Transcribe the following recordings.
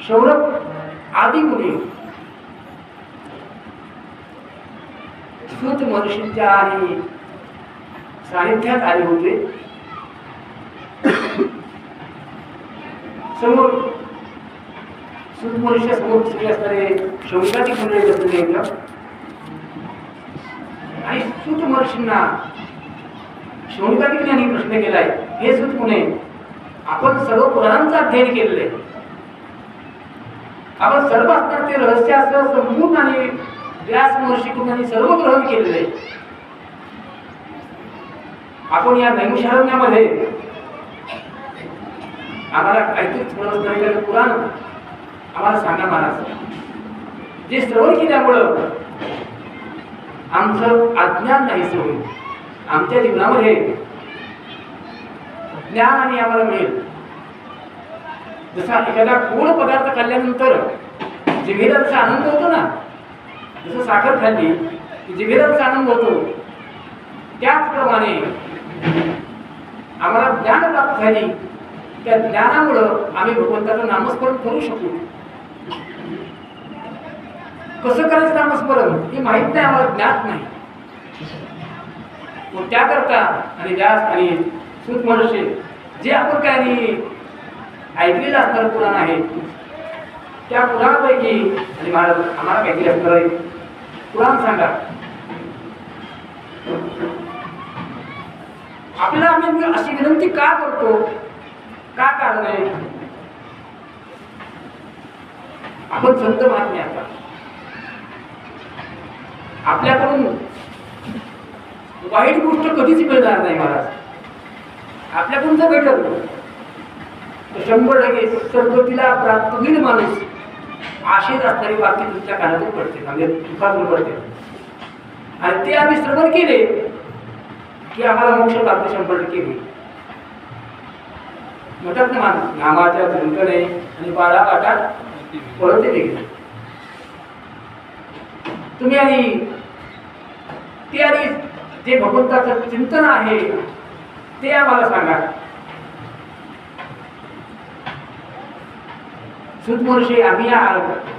शौनक आदी मुनी सूत महर्षींच्या आणि सानिध्यात आले होते. समोर सूत महर्षी समोर बसले असणारे शौनकादी मंडळी बसलेले होते आणि सूत महर्षींना शौनकादी ज्ञानी प्रश्न केलाय, हे सूत मुने, आपण सर्व पुराणांचं अध्ययन केलेलं आहे, आपण सर्व असणार ते रहस्य असं संपूर्ण आणि व्यास महर्षीकडून सर्व ग्रहण केलेलं आहे. आपण या नैमिषारण्यामध्ये आम्हाला काहीतरी थोडं पुराण आम्हाला सांगा महाराज. जे श्रवण केल्यामुळं आमचं अज्ञान नाहीसं होईल, आमच्या जीवनामध्ये ज्ञान आणि आम्हाला मिळेल. जसा एखादा गोड पदार्थ खाल्ल्यानंतर जिभेला जसा आनंद होतो ना, जसं साखर खाल्ली की जिभेला जसा आनंद होतो, त्याचप्रमाणे आम्हाला ज्ञान प्राप्त झाली. त्या ज्ञानामुळं आम्ही भगवंताचं नामस्मरण करू शकू. कसं करायचं नामस्मरण हे माहीत नाही, आम्हाला ज्ञात नाही. मग त्याकरता आणि व्यास आणि सूत महर्षी जे आपण काही ऐकलेलं असणारं पुराण आहे, त्या पुराणापैकी आणि महाराज आम्हाला काहीतरी असणार आहे पुराण सांगा. आपल्याला आम्ही अशी विनंती का करतो, का कारण आहे? आपण संत महात्मे आता आपल्याकडून वाईट गोष्ट कधीच मिळणार नाही महाराज. आपल्याकडून जर भेटत तर 100% सद्गतीला प्राप्त होईल माणूस. आशेत असणारी वाक्य तुमच्या कानातून पडते, म्हणजे तुकातून पडते, आणि ते आम्ही श्रवण केले की आम्हाला मोक्ष प्राप्त 100% होईल. म्हणतात ना, नामाच्या झुंकणे आणि बाळा काटात पळते वेगळे. तुम्ही आणि ते आणि जे भगवंताचं चिंतन आहे ते आम्हाला सांगा. सूत महर्षी, आम्ही या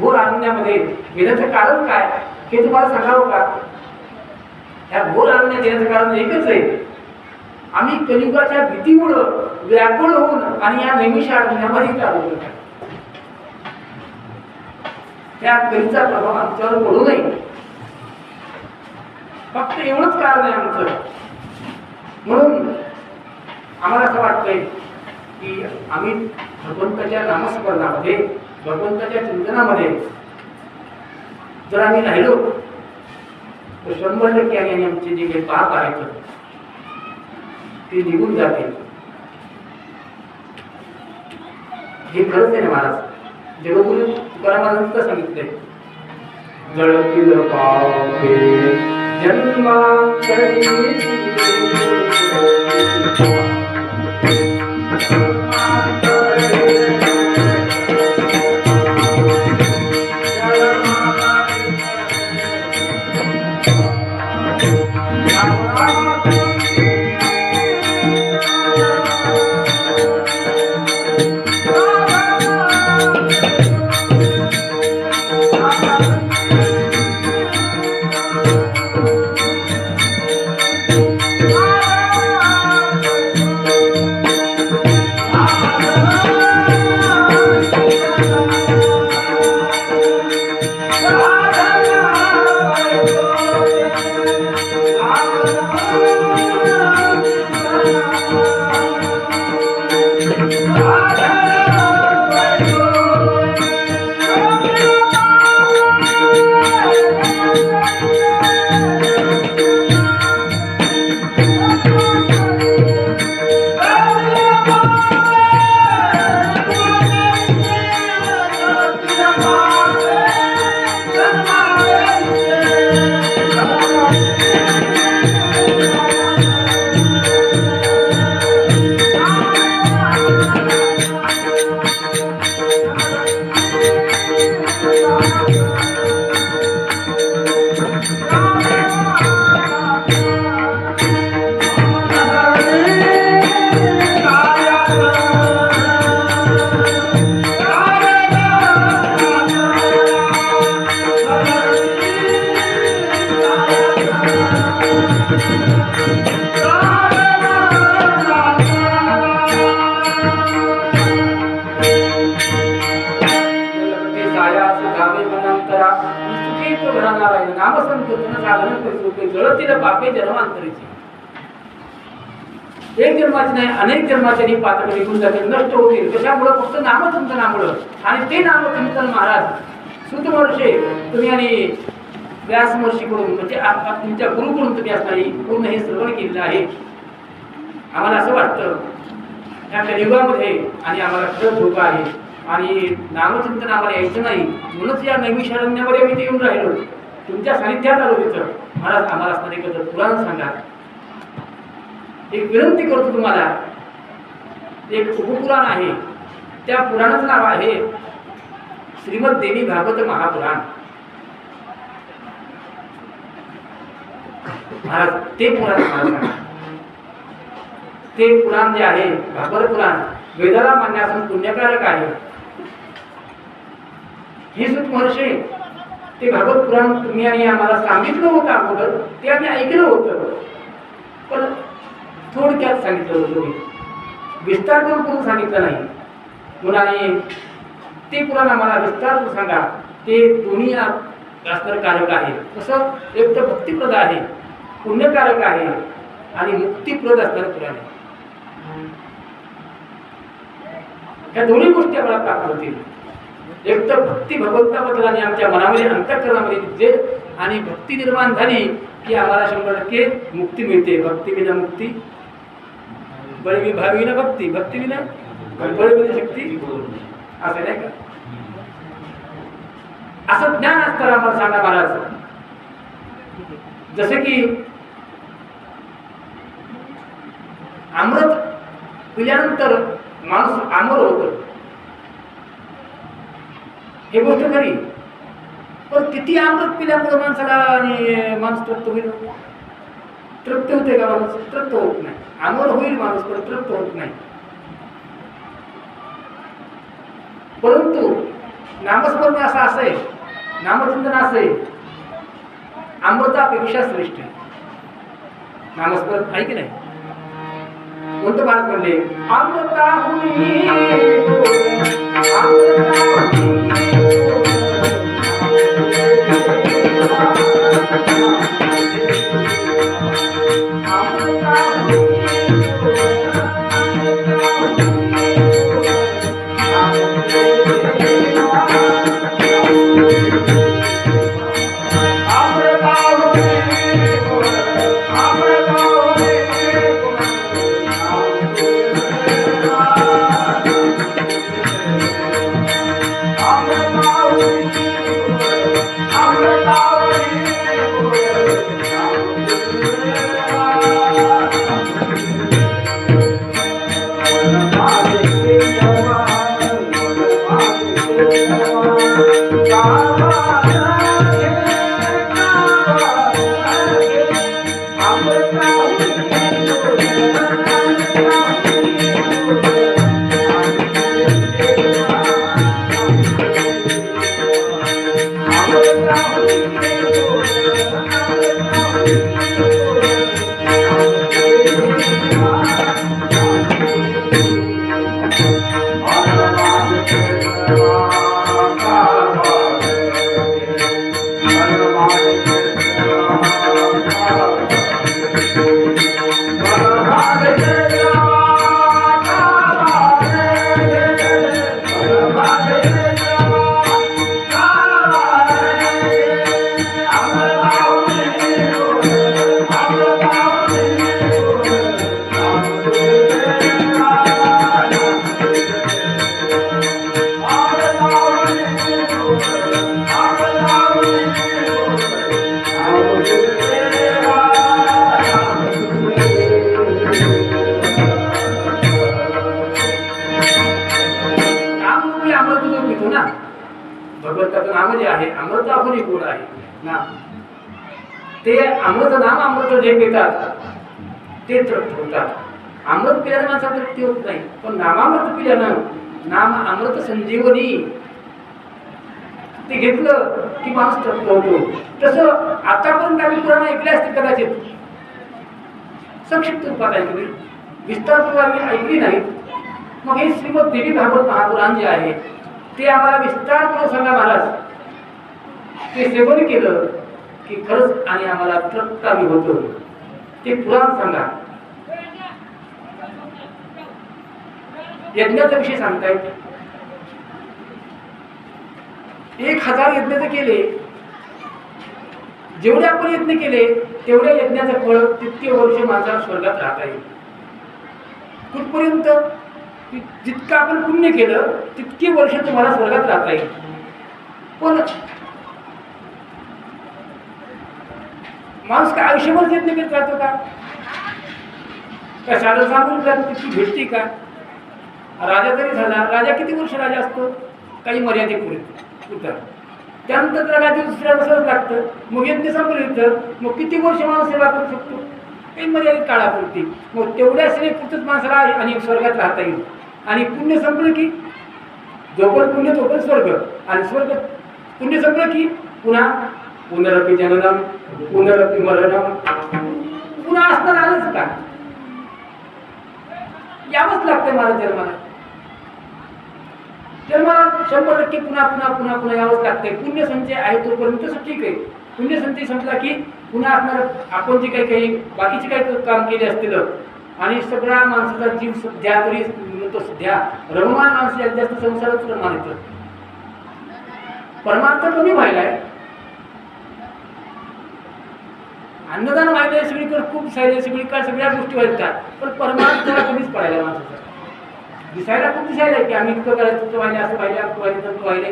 घोर अरण्यामध्ये येण्याचं कारण काय हे तुम्हाला सांगावं का? या घोर अरण्यात येण्याचं कारण एकच आहे, आम्ही कलियुगाच्या भीतीमुळं व्याकुळ होऊन आणि या नैमिषा अरण्यामध्ये चालू करतो. त्या कलीचा प्रभाव आमच्यावर पडू नये, फक्त एवढंच कारण आहे आमचं. म्हणून आम्हाला असं वाटतंय की आम्ही भगवंताच्या नामस्मरणामध्ये, भगवंताच्या चिंतनामध्ये जर आम्ही राहिलो तर 100% आणि आमचे जे काही पाप आहेत ते निघून जातील. हे खरंच आहे ना महाराज. देवगुरु तुकारामांचं सांगितलंय, जळतील पापे जन्मांतरी संपूर्ण साधन करीत जळतील पापे जन्मांतरीची. एक जन्माचे नाही अनेक जन्माचे ही पातळी निघून जातील, नष्ट होतील. कशामुळे? फक्त नामचिंतनामुळं. आणि ते नामचिंतन महाराज सुत महर्षी तुम्ही आणि व्यास महर्षीकडून म्हणजे तुमच्या गुरुकडून तुम्ही असणारी पूर्ण हे श्रवण केलेलं आहे. आम्हाला असं वाटतं या कलियुगामध्ये आणि आम्हाला खरंच धोका आहे आणि नामचिंतन आम्हाला यायचं नाही. म्हणूनच या नैमिषारण्यामध्ये आम्ही येऊन राहिलो, तुमच्या सानिध्यात आलो तिथं. महाराज आम्हाला असणारे कसं पुराण सांगा. एक विनंती करतो तुम्हाला, एक उपपुराण आहे, त्या पुराणाचं नाव आहे श्रीमद देवी भागवत महापुराण. महाराज ते पुराण सांगा. ते पुराण जे आहे भागवत पुराण वेदाला मान्य असून पुण्यकारक आहे. हे सुत महर्षी ते भागवत पुराण तुम्ही आणि आम्हाला सांगितलं होतं अगोदर, ते आम्ही ऐकलं होतं, पण थोडक्यात सांगितलं होतं तुम्ही, विस्तार करून सांगितलं नाही. म्हणून आणि ते पुराण आम्हाला विस्तार करून सांगा. ते दोन्ही कारक आहे. कसं? एक तर भक्तिप्रद आहे, पुण्यकारक आहे आणि मुक्तिप्रद असणारं पुराण आहे. या दोन्ही गोष्टी आम्हाला प्राप्त होतील. एक तर भक्ती भगवंताबद्दल आणि आमच्या मनामध्ये अंतःकरणामध्ये जे आणि भक्ती निर्माण झाली की आम्हाला 100% मुक्ती मिळते. भक्ती विना मुक्ती, बळविभाग विना भक्ती, भक्ती विना बळ विना शक्ती, असं नाही का? असं ज्ञान असतं आम्हाला सांगा महाराज. जसे की अमृत पिल्यानंतर माणूस अमर होतो, हे गोष्ट खरी. पण किती अमृत पिल्यामुळे माणसाला आणि माणूस तृप्त होईल? तृप्त होते का माणूस? तृप्त होत नाही. अमर होईल माणूस पण तृप्त होत नाही. परंतु नामस्मरण असं आहे, नामचिंतन असं आहे, अमृतापेक्षा श्रेष्ठ आहे नामस्मरण. आहे की नाही? कोणतं महाराज म्हणले? अमृताहुनी भगवंताचं नाम जे आहे अमृताहुनी गोड आहे ना. ते अमृत नाम अमृत जे पितात ते तृप्त होतात. अमृत पिल्यानं माणसाला तृप्ती होत नाही, पण नामामृत पिल्यानं नाम अमृत संजीवनी ते घेतलं की माणूस तृप्त होतो. तसं आतापर्यंत आम्ही पुराण ऐकले असते कदाचित, संक्षिप्त रूपात ऐकली, विस्तारपूर्वक आम्ही ऐकली नाही. मग हे श्रीमद देवी भागवत महापुराण जे आहे ते आम्हाला विस्तारपूर्वक सांगा महाराज. ते सेवन केलं की खरंच आणि आम्हाला तृप्त आम्ही होतो ते पुराण सांगा. यज्ञाचा विषय सांगतायत. 1000 यज्ञ केले, जेवढे आपण यज्ञ केले तेवढ्या यज्ञाचं फळ तितके वर्ष माणसाला स्वर्गात राहता येईल. कुठपर्यंत? जितकं आपण पुण्य केलं तितके वर्ष तुम्हाला स्वर्गात राहता येईल. पण माणूस काय आयुष्यभर यज्ञ करत राहतो का? साधं सांगून तितकी भेटते का? राजा जरी झाला, राजा किती वर्ष राजा असतो? काही मर्यादेपुरत. त्यानंतर त्याला काय दुसऱ्या वर्षाच लागतं. मग यज्ञ संपलं, मग किती वर्ष माणूस सेवा करू शकतो? काही मर्यादित काळापुरती. मग तेवढ्या सेवेपुरतच माणसाला आणि स्वर्गात राहता येईल. आणि पुण्य संपलं की जोपर्यंत पुण्य तोपर्यंत स्वर्ग, आणि स्वर्ग पुण्य संपलं की पुन्हा पुनरपी जननम पुनरपी मरणम, पुन्हा असणार आलंच का? यावंच लागतंय मला जन्माला. जन्माला 100% पुन्हा पुन्हा पुन्हा पुन्हा यावंच लागतंय. पुण्य संचय आहे तोपर्यंत ठीक आहे. पुण्य संचय संपला की पुन्हा असणार आपण जे काही बाकीचे काही काम केले असतील आणि सगळा माणसाचा जीव सध्या तरी म्हणतो सध्या रममान माणसं जास्त संसारात रममान येतं. परमार्थ कमी व्हायलाय, अन्नदान व्हायला सगळीकडे खूप सारे सगळीकडे सगळ्या गोष्टी व्हायतात, पण परमार्थ जरा कमीच पडायला माणसाचा. दिसायला खूप दिसायला की आम्ही इतकं करायचं, तो व्हायला असं व्हायला असं व्हायला तर व्हायला.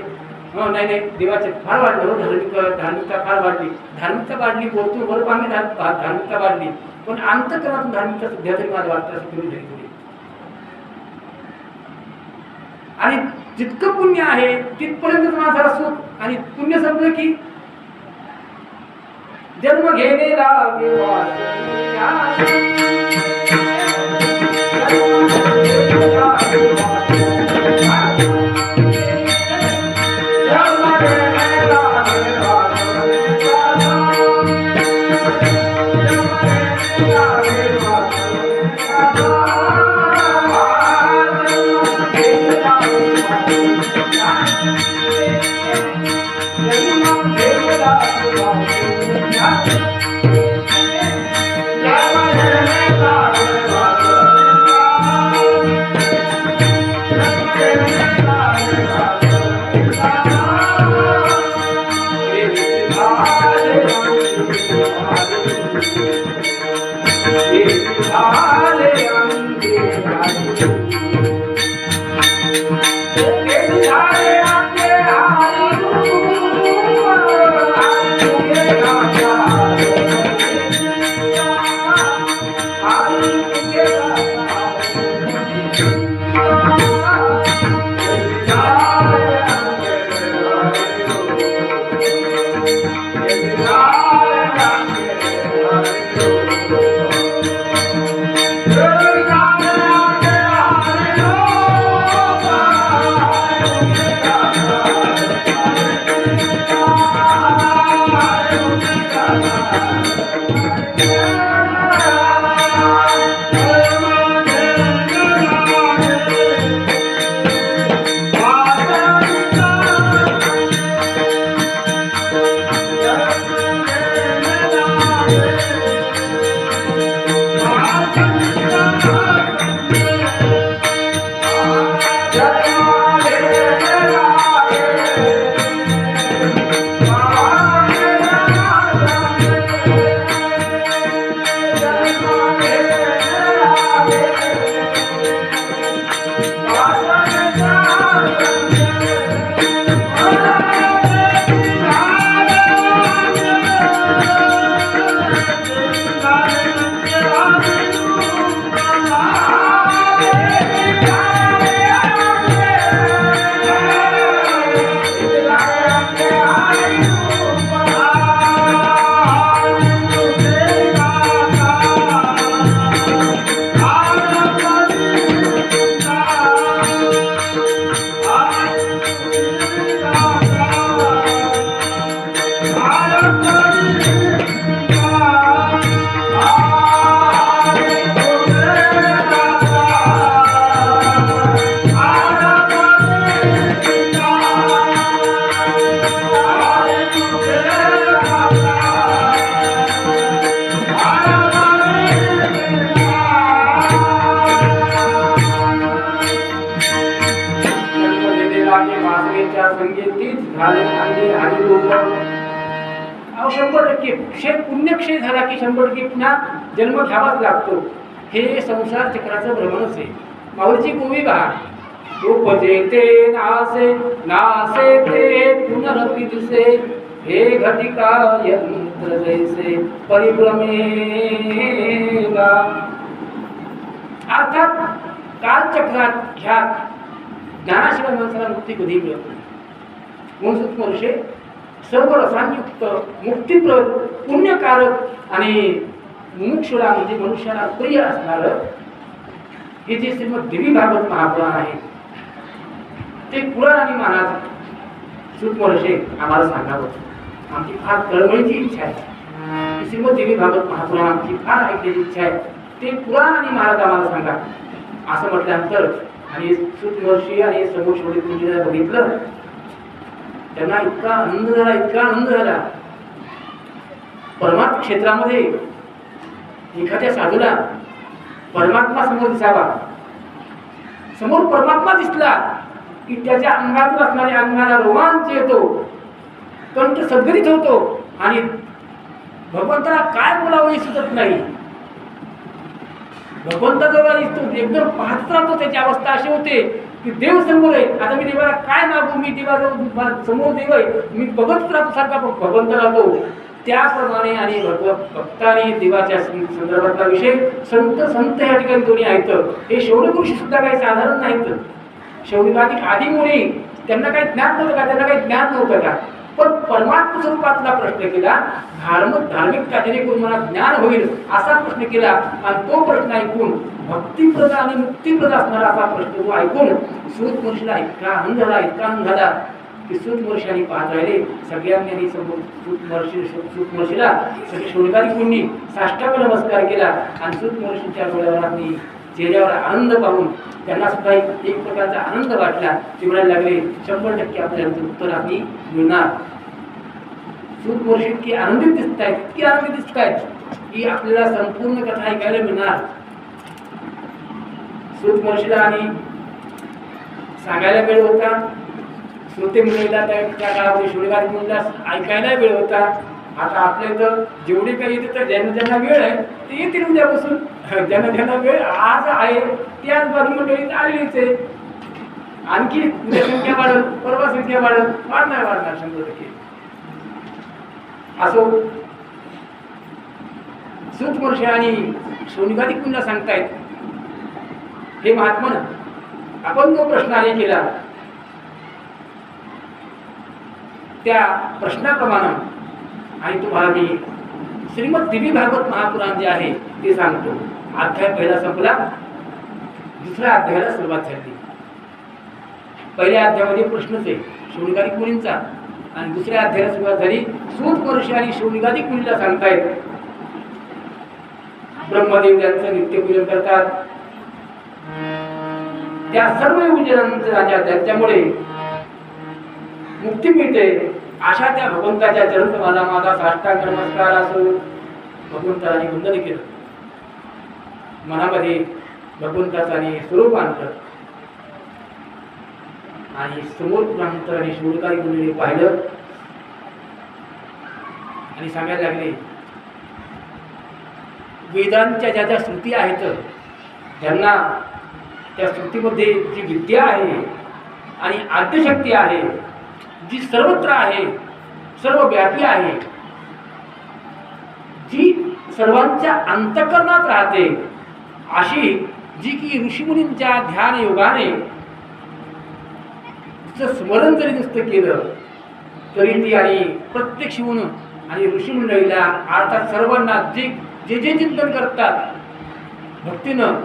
हो नाही नाही, देवाचे फार वाढलं हो. धार्मिकता फार वाढली, धार्मिकता वाढली, बोलतो बरोबर आम्ही धार्मिकता वाढली, पण अंतःकरणातून धार्मिकता सध्या तरी मला वाटतं असं कमी झाली थोडी. आणि जितकं पुण्य आहे तिथपर्यंत माणसाला सुख, आणि पुण्य संपलं की जन्म घेणे लागे आणि वासनेच्या संगीतीत झाले अंडे आणि लोक. 100% पुण्यक्षय झाला की 100% पुन्हा जन्म घ्यावाच लागतो. हे संसार चक्राचं भ्रमणच आहे. माऊलीची गोवी बघा, उपजेते नासे नासे ते पुनरपि दिसे, हे घटिका यंत्र जैसे परिभ्रमेला. अर्थात कालचक्रात ह्या ज्ञानाशिवाय माणसाला मुक्ती कधी मिळत नाही. म्हणून सूक्ष्मर्षे सर्व रसांयुक्त मुक्तिप्रद पुण्यकारक आणि मुमुक्षुला म्हणजे मनुष्याला प्रिय असणारं हे जे श्रीमद देवी भागवत महापुराण आहे ते पुराण आणि महाराज सूक्ष्मर्षे आम्हाला सांगावं. आमची फार तळमळीची इच्छा आहे. श्रीमद देवी भागवत महापुराण आमची फार ऐकलेली इच्छा आहे. ते पुराण आणि महाराज आम्हाला सांगा असं म्हटल्यानंतर आणि सूक्ष्मर्षी आणि समोर बघितलं, त्यांना इतका आनंद झाला, इतका आनंद झाला. परमात्मा क्षेत्रामध्ये एखाद्या साधूला परमात्मा समोर दिसावा, समोर परमात्मा दिसला की त्याच्या अंगातून असणाऱ्या अंगाला रोमांच येतो, कंठ सद्गरित होतो आणि भगवंताला काय बोलावं हे सुचत नाही. भगवंता जेव्हा दिसतो एकदम पाहत राहतो, त्याची अवस्था अशी होते की देव समोर आहे. आता मी देवाला काय मागू, मी देवाला समोर देव आहे, मी बघत राहतो सारखा भगवंत राहतो. त्याप्रमाणे आणि भक्त आणि देवाच्या संदर्भातला विषय संत या ठिकाणी दोन्ही आहेत. हे शौनक ऋषी सुद्धा काही साधारण नाहीत. शौनकाधिक आधी मुनी त्यांना काही ज्ञान नव्हतं का, त्यांना काही ज्ञान नव्हतं का, पण परमात्मा स्वरूपातला प्रश्न केला, धार्मिक जेणेकरून मला ज्ञान होईल असा प्रश्न केला. आणि तो प्रश्न ऐकून भक्तिप्रद आणि मुक्तिप्रद असणारा असा प्रश्न तो ऐकून सूत महर्षीला इतका आनंद झाला, इतका आनंद झाला की सूत महर्षी पाहत राहिले. सगळ्यांनी सूत महर्षीला सगळे शौनकाधिक मुनी साष्टांग नमस्कार केला आणि सूत महर्षींच्या डोळ्यावर चेहऱ्यावर आनंद पाहून त्यांना सुद्धा एक प्रकारचा आनंद वाटला. ते म्हणायला लागले 100% आपल्याला उत्तर आम्ही मिळणार. सूत महर्षी इतकी आनंदित दिसत आहेत, इतकी आनंदित दिसत आहेत की आपल्याला संपूर्ण कथा ऐकायला मिळणार. सूत महर्षीला आणि सांगायला वेळ होता, श्रोते मंडळीला त्या काळामध्ये शौनकाधिक मुनीला ऐकायला वेळ होता. आता आपल्या इथं जेवढे काही येते तर ज्यांना ज्यांना वेळ आहे ते येतील उद्यापासून. ज्यांना ज्यांना वेळ आज आहे ती आज बाजू मंडळीत आलेलीच आहे. आणखी उद्या संख्या वाढल, परवा संख्या वाढल, वाढणार 100%. असो सूत महर्षी आणि शौनकाधिक मुनीला सांगतायत, हे महात्मन, आपण जो प्रश्न आधी केला त्या प्रश्नाप्रमाणे आणि तुम्हाला मी श्रीमद देवी भागवत महापुराण जे आहे ते सांगतो. अध्याय पहिला संपला, दुसऱ्या अध्यायाला सुरुवात झाली. पहिल्या अध्यायामध्ये प्रश्नच आहे शौनकाधिक मुनींचा आणि दुसऱ्या अध्यायाला सुरुवात झाली. सूत महर्षी आणि शौनकाधिक मुनीला सांगतायत, ब्रह्मदेव ज्यांचं नित्यपूजन करतात त्या सर्व योजनांचं राजा त्यांच्यामुळे मुक्ती मिळते अशा त्या भगवंताच्या चरणकमला माझा साष्टांग नमस्कार असो. भगवंताने वंदन केलं, मनामध्ये भगवंताचा स्वरूप आणलं आणि समोर आणि शौनकाधिक मुनीने पाहिलं आणि सांगायला लागले, वेदांच्या ज्या ज्या श्रुती आहेत त्यांना त्या श्रुतीमध्ये जी विद्या आहे आणि आद्यशक्ती आहे, जी सर्वत्र आहे, सर्व व्यापी आहे, जी सर्वांच्या अंतःकरणात राहते, अशी जी की ऋषीमुनींच्या ध्यान योगाने तिचं स्मरण जरी नुसतं केलं तरी ती आणि प्रत्यक्ष होऊन आणि ऋषीमंडळीला अर्थात सर्वांना जे जे जे चिंतन करतात भक्तीनं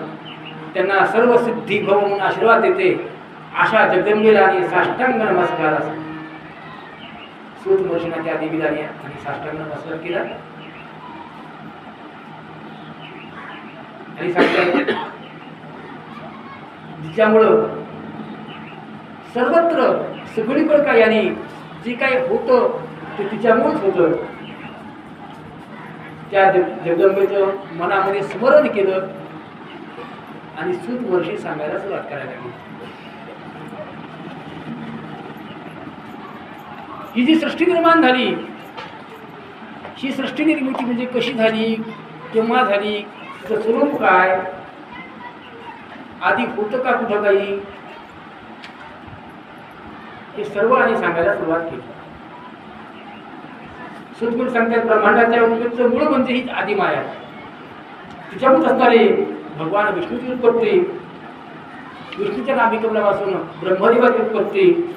त्यांना सर्व सिद्धी भव म्हणून आशीर्वाद देते. अशा जगदंबेला आणि साष्टांग नमस्कार असतो. सूत महर्षींना त्या देवीला आणि साष्टांग नमस्कार केला आणि सांगतात, जिच्यामुळं सर्वत्र सगळीकडे काय आणि जे काही होतं ते तिच्यामुळेच होतं. त्या जगदंबेचं मनामध्ये स्मरण केलं आणि सूत महर्षी सांगायला सुरुवात करायला लागली. ही जी सृष्टी निर्माण झाली, ही सृष्टी निर्मिती म्हणजे कशी झाली, केव्हा झाली, तिचं स्वरूप काय, आधी होतं का कुठं काही, हे सर्व आणि सांगायला सुरुवात केली. सद्गुरू सांगतात ब्रह्मांडाच्या उत्पत्तीचं मूळ म्हणजे ही आदिमाया, तिच्यातच असणारे भगवान विष्णूची उत्पत्ती, विष्णूच्या नाभिकमलापासून ब्रह्मदेवाची उत्पत्ती,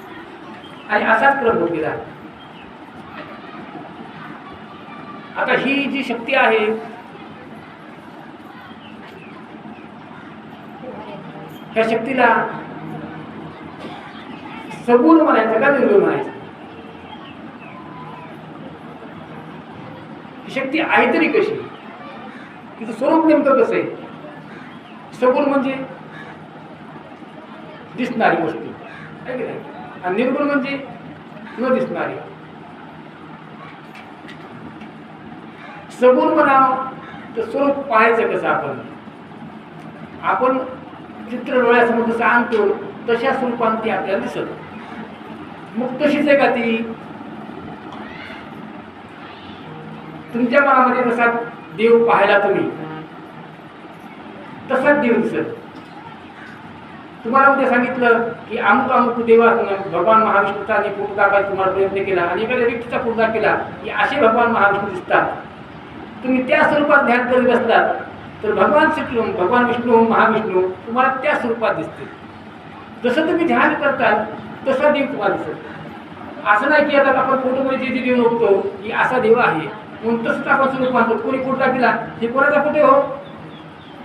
आणि असाच क्रम होत गेला. आता ही जी शक्ती आहे, त्या शक्तीला सगुण म्हणायचं का निर्गुण म्हणायचं? ही शक्ती आहे तरी कशी, तिचं स्वरूप नेमकं कसं आहे? सगुण म्हणजे दिसणारी वस्तू आहे की नाही, आणि निर्गुण म्हणजे न दिसणारी. सगुण म्हणावं तर स्वरूप पाहायचं कसं? आपण चित्र डोळ्यासमोर जसं आणतो तशा स्वरूपात ती आपल्याला दिसत. मग तशीच आहे का ती? तुमच्या मनामध्ये जसा देव पाहायला तुम्ही, तसाच देव दिसत. तुम्हाला उद्या सांगितलं की अमुक अमुक देवा भगवान महाविष्णूचा आणि फोटो दाखवायचा तुम्हाला प्रयत्न केला आणि एखाद्या व्यक्तीचा फोटो केला की असे भगवान महाविष्णू दिसतात, तुम्ही त्या स्वरूपात ध्यान करत असतात तर भगवान विष्णू महाविष्णू तुम्हाला त्या स्वरूपात दिसते. जसं तुम्ही ध्यान करताल तसा देव तुम्हाला दिसत. असं नाही की आता आपण फोटोमध्ये जे देव बघतो की असा देव आहे म्हणून तसंच आपण स्वरूप मानतो. कोणी फोटो केला, हे कोणाचा फोटो हो,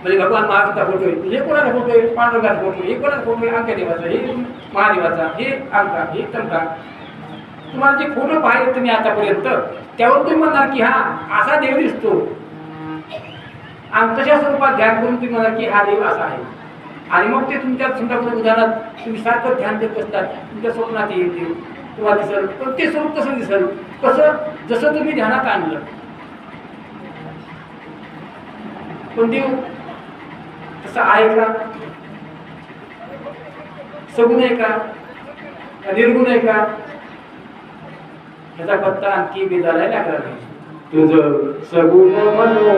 म्हणजे भगवान महावीरचा फोटो आहे, हे कोणाचा फोटो आहे, पांडुरंगाचा फोटो, हे कोणाचा फोटो आहे, अंकदेवाचा, हे महादेवाचा, हे अंका, हे तंका. तुम्हाला जे फोटो पाहिले तुम्ही आतापर्यंत त्यावर तुम्ही म्हणणार की हा असा देव दिसतो, आणि तशा स्वरूपात ध्यान करून तुम्ही म्हणणार की हा देव असा आहे. आणि मग ते तुमच्या समजा उदाहरणात तुम्ही सारखं ध्यान देत असतात, तुमच्या स्वप्नात येईल देव तुम्हाला दिसल. पण ते स्वरूप कसं दिसल? कसं? जसं तुम्ही ध्यानात आणलं. पण देव तसं आहे का? सगुण आहे का? निर्गुण आहे का? याचा पत्ता आणखी वेदाला लागला नाही. तुझं सगुण म्हणो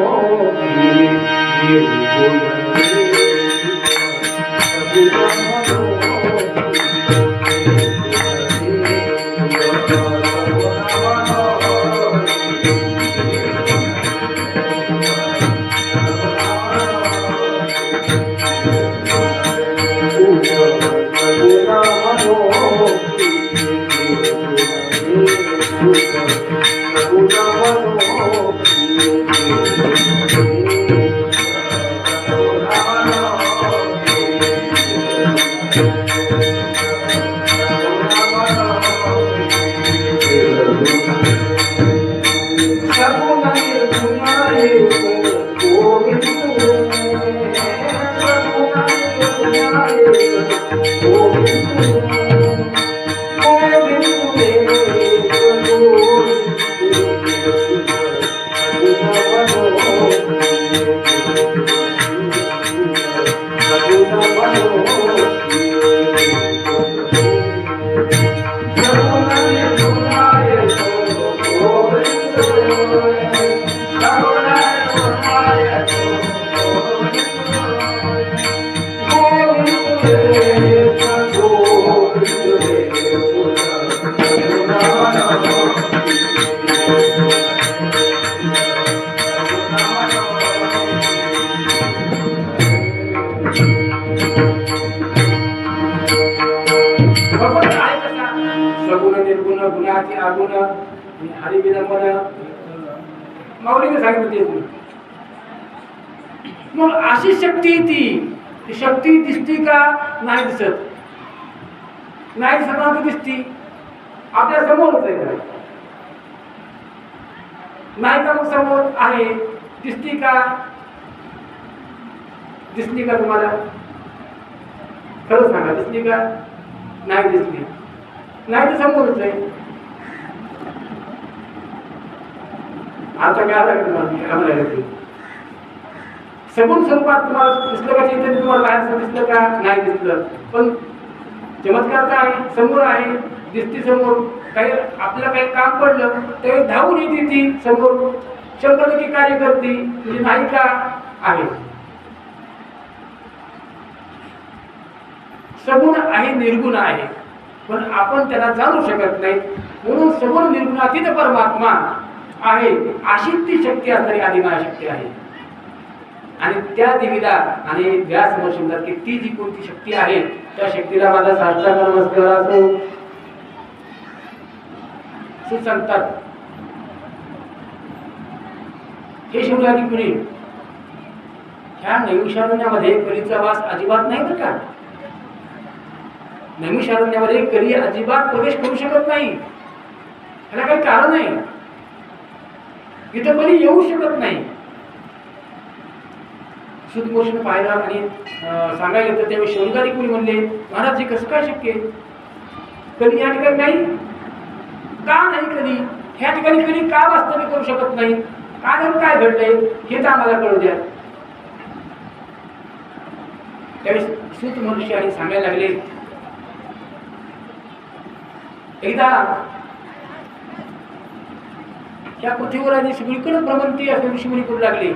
गुणाची आगुण हरिविलंबन माऊलीने सांगितलं. मग अशी शक्ती ती शक्ती दिसती का? नाही दिसत. नाही दिसत दिसती आपल्या समोरच आहे. नाही का? मग समोर आहे, दिसती का? दिसली का तुम्हाला? खरं सांगा, दिसली का? नाही दिसली. नाही तर समोरच आहे. आता काय आला सगुण स्वरूपात तुम्हाला दिसलं का? चैतन्य तुम्हाला बाहेर दिसलं का? नाही दिसलं. पण चमत्कार काय आहे, समोर आहे, दिसती समोर. काही आपलं काही काम पडलं तरी धावून येते ती समोर, 100% कार्य करते, म्हणजे नायिका आहे. सगुण आहे, निर्गुण आहे, पण आपण त्याला जाणू शकत नाही. म्हणून सगुण निर्गुणातीत परमात्मा आहे, अशी ती शक्ती असणारी आदिमायाशक्ती आहे. आणि त्या देवीला आणि व्यास महर्षी म्हणतात की ती जी कोणती शक्ती आहे त्या शक्तीला माझा साष्टांग नमस्कार असो. सांगतात हे शिवराजी कुणी ह्या नैमिषारण्यामध्ये कलीचा वास अजिबात नाही बरं का. नैमिषारण्यामध्ये कली अजिबात प्रवेश करू शकत नाही. त्याला काही कारण आहे, इथं कली येऊ शकत नाही. सुदमोषण पाहिला आणि सांगायला तर त्यावेळी शौनकादी कोणी म्हणले महाराज हे कसं काय शक्य आहे, कधी या ठिकाणी नाही का, नाही कधी ह्या ठिकाणी कधी का वास्तव्य करू शकत नाही, कारण काय घडलंय हे तर आम्हाला कळू द्या. त्यावेळी सूत मनुष्य आणि सांगायला लागले एकदा त्या पृथ्वीवर आणि सगळीकडे भ्रमंती असे ऋषीमुनी करू लागले,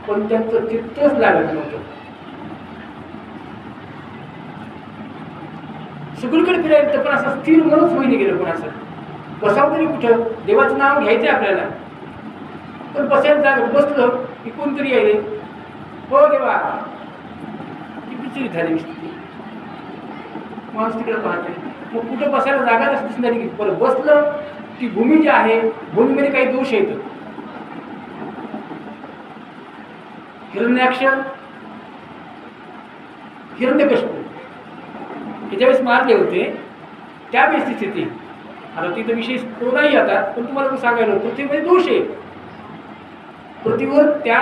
पण त्यांचं चित्तच लागत नव्हतं. सगळीकडे फिरायचं पण असं स्थिर मनच होईने गेलं. पण असं बसावं तरी कुठं, देवाचं नाव घ्यायचं आपल्याला, पण बसायला जागा बसलं की कोणतरी यायले, हो देवा, ती बिचारी झाली स्थिती. माणूस तिकडे पाहते, मग कुठं बसायला जागा नसते नाही. बरं बसलं ती भूमी जी आहे, भूमीमध्ये काही दोष येतो. हिरण्याक्ष, हिरण्यकश्यप हे ज्यावेळेस मारले होते त्यावेळेस स्थिती. आता तिथं विशेष तो नाही आता, पण तुम्हाला मी सांगायला पृथ्वीमध्ये दोष आहे. पृथ्वीवर त्या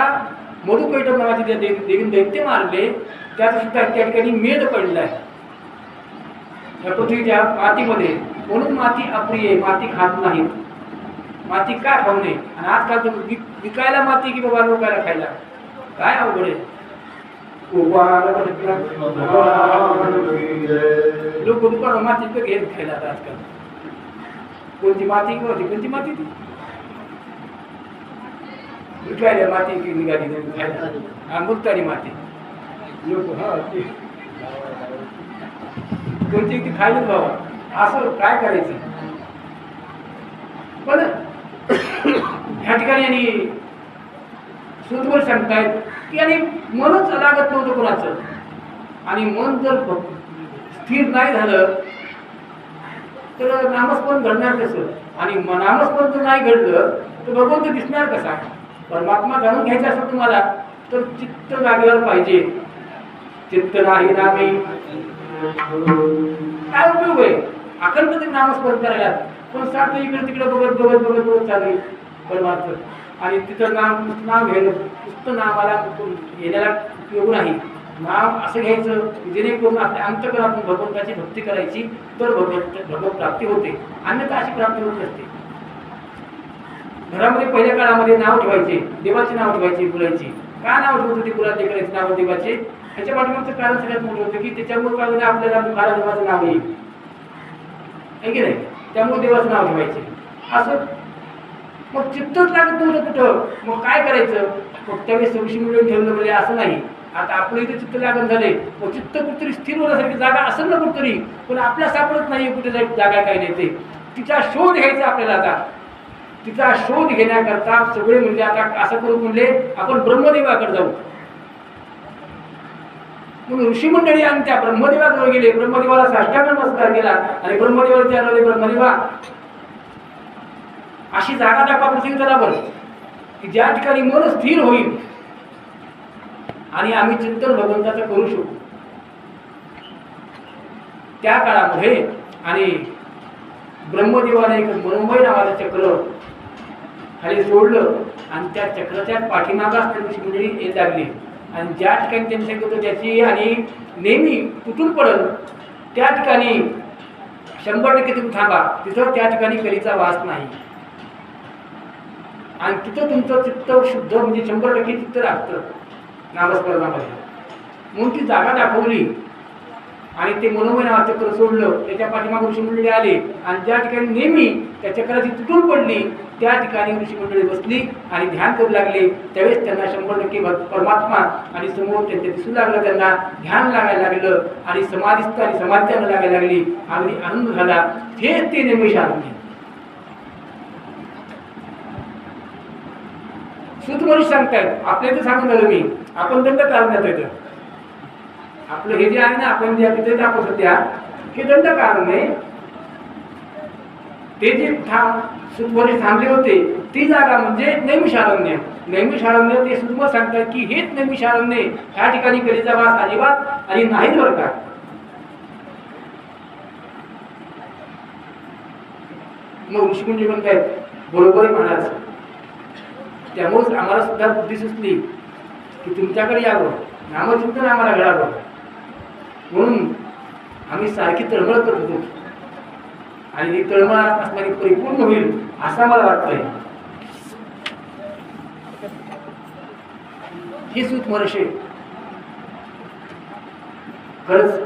मधुकैटभ नावाचे देवीन दैत्य मारले, त्याचा सुद्धा त्या ठिकाणी मेद पडला आहे या पृथ्वीच्या मातीमध्ये. म्हणून माती अप्रिय आहे, माती खात नाहीत. माती का खाऊ नये. आणि आजकाल तर विकायला माती की बाबा लोकायला खायला, काय अवघड आहे. लोक दुकान माती घेत खायला आजकाल. कोणती माती कोणती माती ती विकायला माती की निघाली खायला, मुलतानी माती लोक कोणती ती खायलाच बाबा. असं काय करायचं. पण ह्या ठिकाणी आणि सुदवर सांगतायत की आणि मनच लागत नव्हतं कोणाचं. आणि मन जर स्थिर नाही झालं तर नामस्मरण घडणार कसं. आणि नामस्मरण जर नाही घडलं तर भगवंत दिसणार कसा. परमात्मा जाणून घ्यायचा असेल तुम्हाला तर चित्त जागेवर पाहिजे. चित्त नाही नामे काय उपयोग आहे. अखंड ते नामस्मरण करायला पण सारखं इकडे तिकडे बघत बघत बघत बघत चालू परमार्थ. आणि तिथं नाव घ्यायला नुसतं नावाला येण्याला उपयोग नाही. नाव असं घ्यायचं जेणेकरून आपल्या अंतकरणातून भगवंताची भक्ती करायची तर भगवत प्राप्ती होते. अन्यथा अशी प्राप्ती होत नसते. घरामध्ये पहिल्या काळामध्ये नाव ठेवायचे, देवाचे नाव ठेवायचे, बोलायची. का नाव ठेवत होते मुलाचे करायचे नाव देवाचे. ह्याच्या पाठीमागचं कारण सगळ्यात मोठं होतं की त्याच्यामुळे काय आपल्याला महाराज नाव येईल आहे की नाही. त्यामुळे देवाचं नाव ठेवायचे. असं मग चित्तच लागत नव्हतं कुठं. मग काय करायचं. मग त्यावेळेस ऋषी मिळून ठेवलं म्हणजे असं नाही. आता आपलं इथे चित्त लागत झाले, मग चित्त कुठतरी स्थिर होण्यासारखी जागा असेल ना कुठतरी, पण आपल्या सापडत नाही कुठे जागा काही नाही. ते तिचा शोध घ्यायचा आपल्याला. आता तिचा शोध घेण्याकरता सगळे म्हणजे आता असं करून म्हणले आपण ब्रह्मदेवाकडे जाऊ. म्हणून ऋषी मंडळी आणि त्या ब्रह्मदेवाजवळ गेले. ब्रह्मदेवाला साष्टांग नमस्कार केला आणि ब्रह्मदेवाला विचारले, ब्रह्मदेवा अशी जागा दाखवा पृथ्वी तलावर की ज्या ठिकाणी मन स्थिर होईल आणि आम्ही चिंतन भगवंताचं करू शकू. त्या काळामध्ये आणि ब्रह्मदेवाने एक मनोमय नावाचं चक्र खाली सोडलं आणि त्या चक्राच्या पाठीमागा ऋषी मंडळी येत लागली. आणि ज्या ठिकाणी त्यांनी सांगितलं होतं त्याची आणि नेहमी तुटून पडल त्या ठिकाणी 100% तुम्ही थांबा. तिथं त्या ठिकाणी कलीचा वास नाही. आणि तिथं तुमचं चित्त शुद्ध म्हणजे 100% चित्त लागतं नामस्मरणामध्ये. म्हणून ती जागा दाखवली. आणि ते मनोमय नावाचं चक्र सोडलं, त्याच्या पाठीमागे ऋषीमंडळी आले आणि ज्या ठिकाणी नेहमी त्या चक्राची तुटून पडली त्या ठिकाणी ऋषीमंडळी बसली आणि ध्यान करू लागले. त्यावेळेस त्यांना 100% परमात्मा आणि समोर त्यांच्या दिसू लागलं, त्यांना ध्यान लागायला लागलं आणि समाधीस्थ आणि समाधी त्यांना लागायला लागली. अगदी आनंद झाला. हेच ते निमिषारण्य. सुतमनुष्य सांगतायत, आपल्या इथं सांगून झालं मी, आपण दंड कारण येतं आपलं हे जे आहे ना, आपण जे तिथे आपण सध्या हे दंड कारण आहे. ते जे सुतमनुष्य थांबले होते ती जागा म्हणजे नैमिषारण्य. नैमिषारण्य ते सुतमत सांगतात की हेच नैमिषारण्य, ह्या ठिकाणी कलेचा वास अजिबात आणि नाहीच बरं का. मग ऋषीमुनी म्हणतायत बरोबर म्हणायचं. त्यामुळेच आम्हाला सुद्धा बुद्धी सुचली की तुमच्याकडे यावं, नामचिंतन आम्हाला घडावं. म्हणून आम्ही सारखी तळमळ करत होतो आणि ही तळमळ असणारी परिपूर्ण होईल असं मला वाटतंय. ही सूत मनुष्य खरंच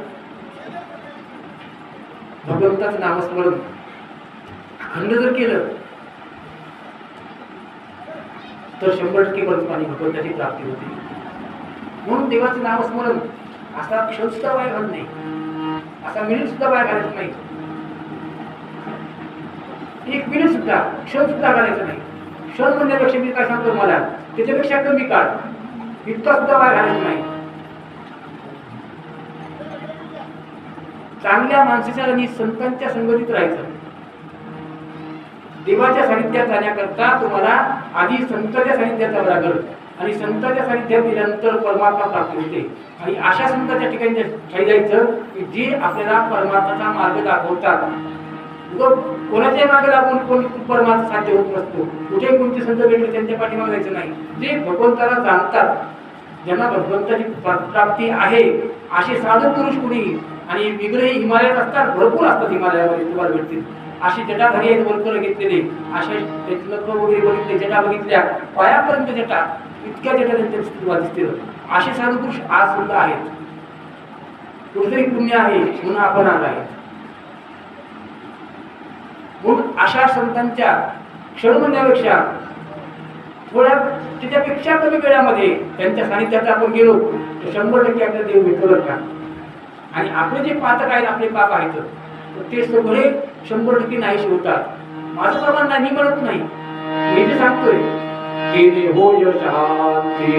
भगवंताचं नामस्मरण अखंड जर केलं तर 100% परमात्मा भगवंताची प्राप्ती होते. म्हणून देवाचं नामस्मरण असा क्षण सुद्धा वाया घालत नाही, असा मिनिट सुद्धा वाया घालायचं नाही. एक मिनिट सुद्धा क्षण सुद्धा घालायचं नाही. क्षण म्हणण्यापेक्षा मी काय सांगतो मला, त्याच्यापेक्षा कमी काळ इतका सुद्धा वाया घालायचं नाही. चांगल्या माणसाच्या आणि संतांच्या संगतीत राहायचं. देवाच्या सानिध्यात जाण्याकरता तुम्हाला आधी संतांच्या सानिध्यात जावं लागेल आणि संतांच्या सानिध्यात गेल्यानंतर परमात्मा प्राप्त होते. आणि अशा संतांच्या ठिकाणी जायचं की जे आपल्याला परमात्माचा मार्ग दाखवतात. कोणाच्याही मागे लागून कोण परमात्मा साध्य होत नसतो. कुठे कोणते संत भेटले त्यांच्या पाठीमागे जायचं नाही. जे भगवंताला जाणतात, ज्यांना भगवंताची प्राप्ती आहे असे साधू पुरुष कुणी आणि विग्रही हिमालयात असतात, भरपूर असतात हिमालयामध्ये तुम्हाला भेटतील. अशी जटाधारी आहेत वरकर घेतलेले, अशा नख वगैरे बघितले, जटा बघितल्या पायापर्यंत जटा, इतक्या जटा त्यांच्या अस्तित्वात दिसतील. असे साधू पुरुष आज सुद्धा आहेत. कुठेतरी पुण्य आहे म्हणून आपण आज आहे. म्हणून अशा संतांच्या क्षण म्हणण्यापेक्षा थोड्या त्याच्यापेक्षा कमी वेळामध्ये त्यांच्या सानिध्यात आपण गेलो तर 100% आपल्याला देव भेटतो का. आणि आपले जे पातक आहेत, आपले पाप आहेत, तर ते सगळे 100% नाहीसे होतात. माझं प्रमाण नाही, मी म्हणत नाही, मी जे सांगतोय ते होय शांती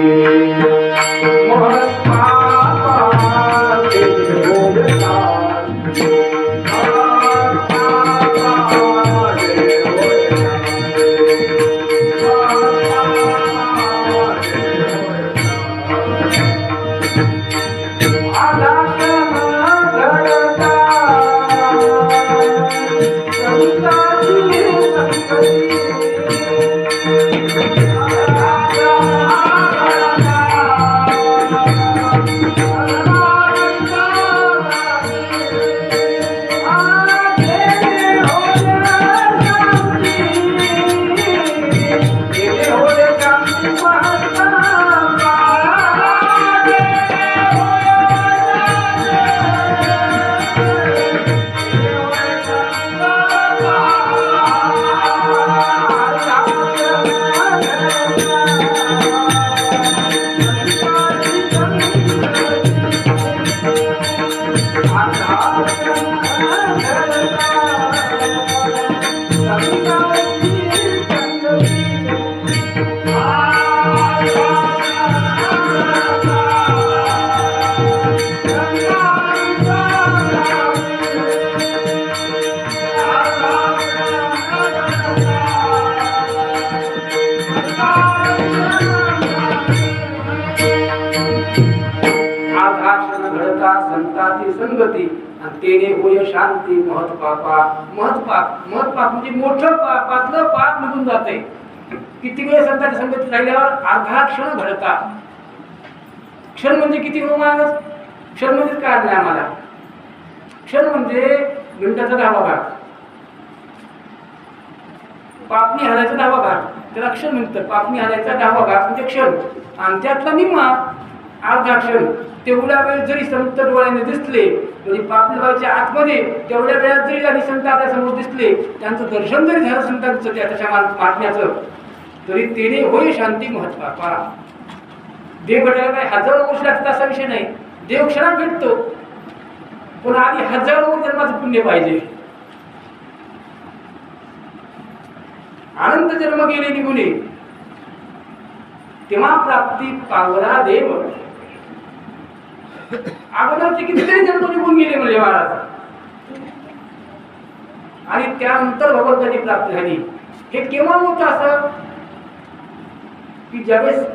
संताची संगती आणि तेने होय शांती महत पापा. महत पाप म्हणजे मोठं पापातलं पाप निघून जाते. किती वेळ संताची संगती राहिल्यावर अर्धा क्षण घडता. क्षण म्हणजे किती हो माणूस, क्षण म्हणजे काय नाही आम्हाला. क्षण म्हणजे मिनिटाचा 10वा भाग, पापणी हालायचा 10वा भाग, त्याला क्षण म्हणतात. पापणी हालायचा 10वा भाग म्हणजे क्षण. आणि त्यातला निम्मा अर्धा क्षण. तेवढ्या वेळ जरी संत डोळ्याने दिसले म्हणजे पापलबाईच्या आतमध्ये तेवढ्या वेळात जरी आणि संत आपल्या समोर दिसले, त्यांचं दर्शन जरी झालं संतांचं त्याच्या महात्म्याचं, तरी तेने होय शांती महत्त्वा. देव भेटायला काही हजारो वर्ष लागतात असा विषय नाही, देव क्षणात भेटतो, पण आधी हजारो जन्माचं पुण्य पाहिजे. अनंत जन्म गेले निघून तेव्हा प्राप्ती पावला देव. अगोदरचे कितीतरी जन्म निघून गेले म्हणजे महाराज, आणि त्यानंतर भगवंताची प्राप्ती झाली. हे केव्हा होतं असं की ज्यावेळेस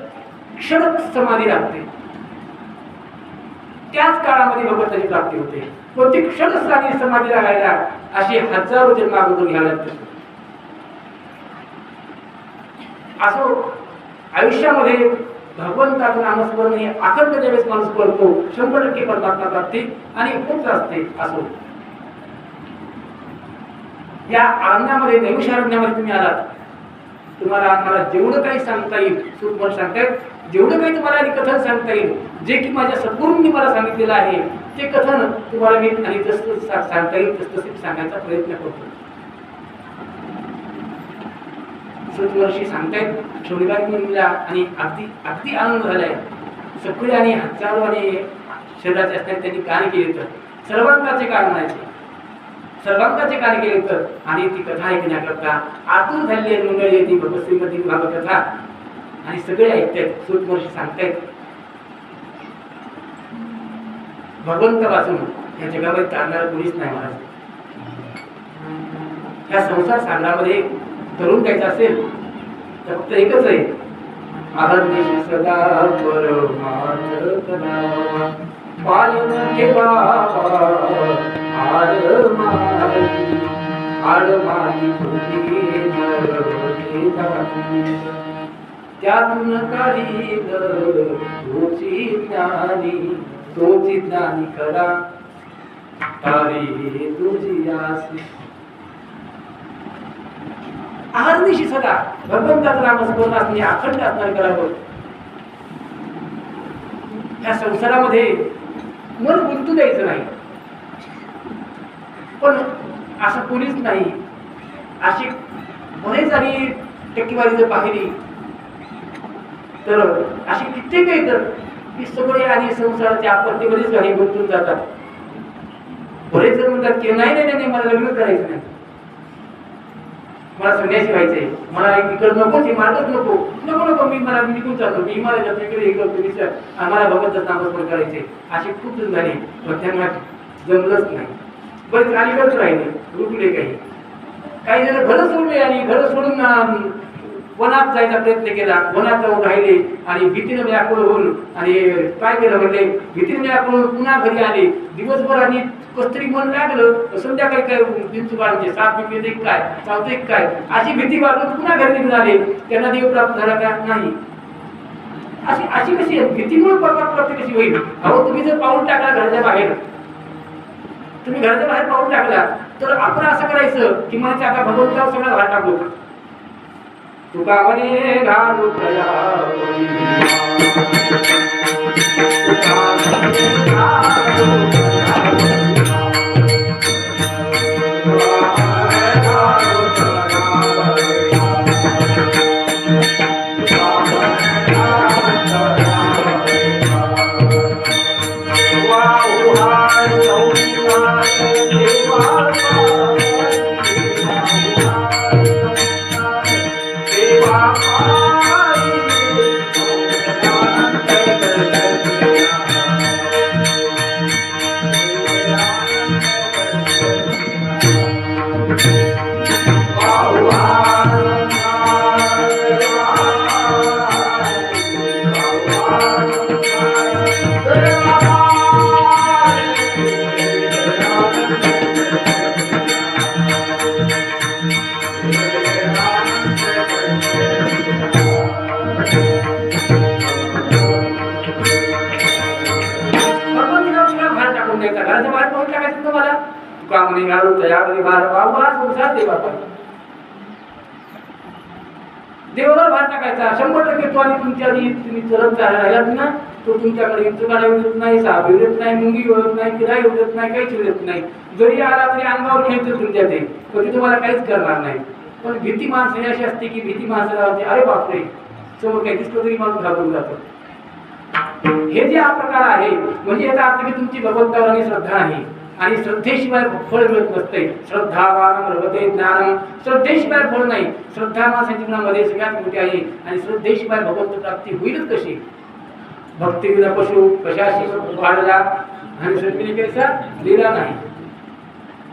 क्षण समाधी लागते त्याच काळामध्ये भगवंताची प्राप्ती होते. पण ती क्षण समाधी लागायला अशी हजारो जन्म अगोदर घ्यायला लागते. असो आयुष्यामध्ये भगवंताचं नामस्मरण हे अखंड ज्यावेळेस माणूस करतो 100% परमात्मा प्राप्ती आणि होत असते. असो या अरण्यामध्ये नैमिषारण्यामध्ये तुम्ही आलात, तुम्हाला मला जेवढं काही सांगता येईल सुखमन सांगतायत, जेवढं काही तुम्हाला आणि कथन सांगता येईल, जे की माझ्या सद्गुरूंनी मला सांगितलेलं आहे ते कथन तुम्हाला मी आणि जसं सांगता येईल तसं सांगायचा प्रयत्न करतो. सुखवर्षी सांगतायत शोधीबाई मुलीला आणि अगदी अगदी आनंद झालाय. सगळे आणि हजारो आणि शरीराचे असतात त्यांनी कार्य केले तर सर्वांगाचे कार्य म्हणायचे, सर्वांगाचे कार्य केले तर, आणि ती कथा ऐकण्याकरता आतुर झालेली आहे मंडळी. ती भगवश्रीमधील भागकथा आणि सगळे ऐकतायत. सुखवर्षी सांगतायत भगवंत वाचून या जगामध्ये चालणारा कोणीच नाही महाराज. ह्या संसार सागरामध्ये तरुण द्यायचं असेल तर फक्त एकच आहे, अहर्निश सदा परमार्थ पालन ठेवावा आडमाई त्यातून काढील तोची ज्ञानी खरा तारी तुझी आसी. अहर्निशी सदा भगवंताचं नामस्मरण असणे अखंड असणार करावं. या संसारामध्ये मन गुंतू द्यायचं नाही, पण असं कोणीच नाही. अशी बरेच आणि टक्केवारी जर पाहिली तर अशी कित्येक आहेत की सगळे आणि संसाराच्या आपत्तीमध्येच घरी गुंतून जातात. बरेच जण म्हणतात की नाही नाही नाही मला लग्न करायचं नाही, मला संन्यासी व्हायचंय, मला इकडं नकोच, हे मार्गच नको नको नको, मी मला निघून जातो, मी मला इकडे हे करतो विचार, आम्हाला भगवंताचं नामस्मरण करायचे. अशी खूप जण झाली पण त्यांना जमलंच नाही. बरेच अलीकडच राहिले, रुकले. काही जण घरं सोडले आणि घरं सोडून वनात जायचा प्रयत्न केला, वनात जाऊन राहिले आणि भीतीनं व्याकुळ होऊन आणि काय केलं म्हणजे भीतीनं व्याकुळ होऊन पुन्हा घरी आले. दिवसभर आणि कस्तरी मन लागलं, संध्याकाळी काय बिंचुबाळांचे साप बिंबे काय चावते काय अशी भीती वाटून पुन्हा घरी निघून आले. त्यांना देव प्राप्त झाला का नाही. अशी अशी कशी भीतीमुळे परमात्मा प्राप्ती कशी होईल. अहो तुम्ही जर पाऊल टाकला घराच्या बाहेर, तुम्ही घराच्या बाहेर पाऊल टाकला तर आपण असं करायचं की म्हणजे आता भगवंतावर सगळं भार टाकू. तुका म्हणे घालू देवावर भार टाकायचा 100% तो. आणि तुमच्या तुम्ही चलत राहिलात ना तो तुमच्याकडे इंचुकाला येत नाही, साप येत नाही, मुंगी येत नाही, किडा येत नाही, काहीच येत नाही. जरी आला तरी अंगावर खेळतो तुमच्या ते, पण तुम्हाला काहीच करणार नाही. पण भीती माणसाने अशी असते की भीती माणसाला होते, अरे बापरे समोर काही दिसलं तरी माणूस घाबरून जातो. हे जे हा प्रकार आहे म्हणजे याचा अर्थ की तुमची भगवंतावर आणि श्रद्धा नाही, आणि श्रद्धेशिवाय फळ मिळत नसते. श्रद्धावान लभते ज्ञानम, श्रद्धेशिवाय फळ नाही. श्रद्धा माणसाच्या जीवनामध्ये सगळ्यात मोठी आहे, आणि श्रद्धेशिवाय भगवंत प्राप्ती होईलच कशी? भक्ती विना पशु कशाशी वाढला आणि श्रद्धेने कसा दिला नाही.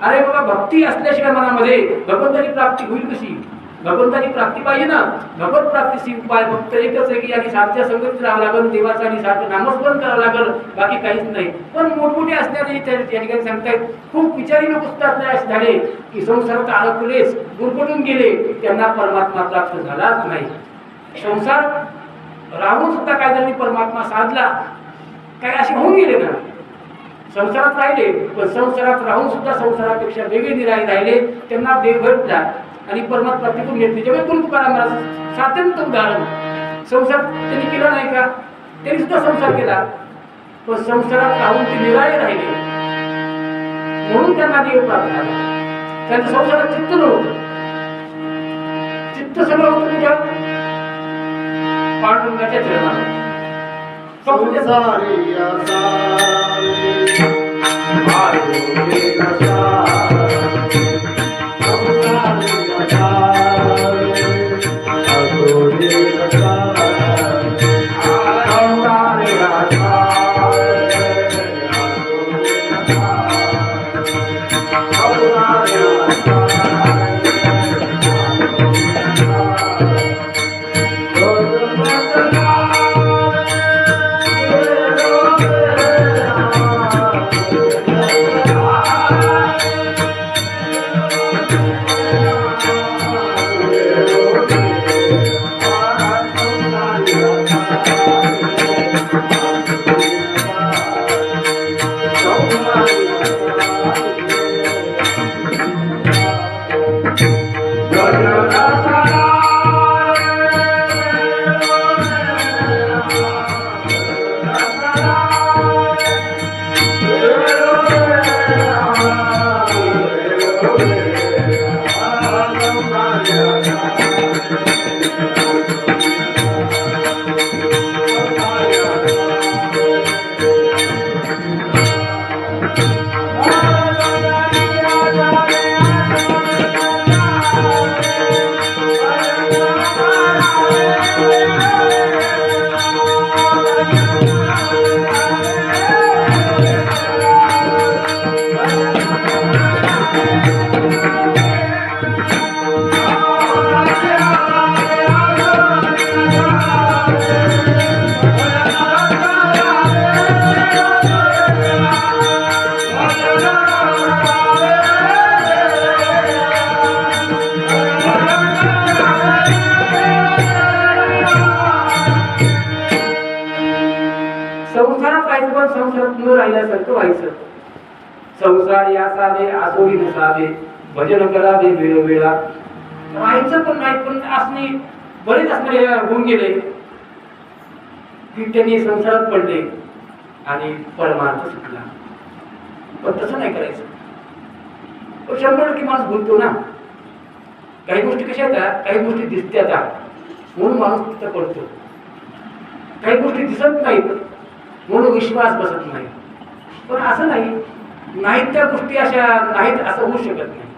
अरे बाबा भक्ती असल्याशिवाय मनामध्ये भगवंताची प्राप्ती होईल कशी? भगवंताची प्राप्ती पाहिजे ना. भगवत प्राप्तीची उपाय फक्त एकच आहे की आणि साधच्या संगतीत राहावं लागेल, देवाचं आणि साधं नामस्मरण करावं लागेल, बाकी काहीच नाही. पण मोठमोठे असणारे त्या ठिकाणी सांगतायत खूप विचारी लोक सुद्धा असे झाले की संसारात अडकलेच, गुरफटून गेले, त्यांना परमात्मा प्राप्त झालाच नाही. संसार राहून सुद्धा काय जणांनी परमात्मा साधला, काय असे होऊन गेले ना. संसारात राहिले पण संसारात राहून सुद्धा संसारापेक्षा वेगळे निराळे राहिले, त्यांना देव भेटला आणि परमात्मा प्राप्ती करून घेतली. जेव्हा गुरु तुकाराम महाराज सात्यंत उदाहरण, संसार त्यांनी केला नाही का? त्यांनी सुद्धा संसार केला, पण संसारात राहून ते निराळे राहिले म्हणून त्यांना देव प्राप्त झाला. त्यांचं संसारात चित्त नव्हतं, चित्त सगळं होतं तुझ्या पांडुरंगाच्या चरणात. संसारात राहायचं पण संसारात न राहिल्यासारखं व्हायचं. संसार यासावे आसोरी नसावे, भजन करावे वेळोवेळा. व्हायचं पण नाही, पण असणे बरेच असणारे होऊन गेले की त्यांनी संसारात पडले आणि परमार्थ सुटला. पण तसं नाही करायचं. पण 100% माणूस बोलतो ना. काही गोष्टी कशा येतात, काही गोष्टी दिसतात म्हणून माणूस तिथं पडतो, काही गोष्टी दिसत नाहीत म्हणून विश्वास बसत नाही. पण असं नाहीत त्या गोष्टी अशा नाहीत असं होऊ शकत नाही.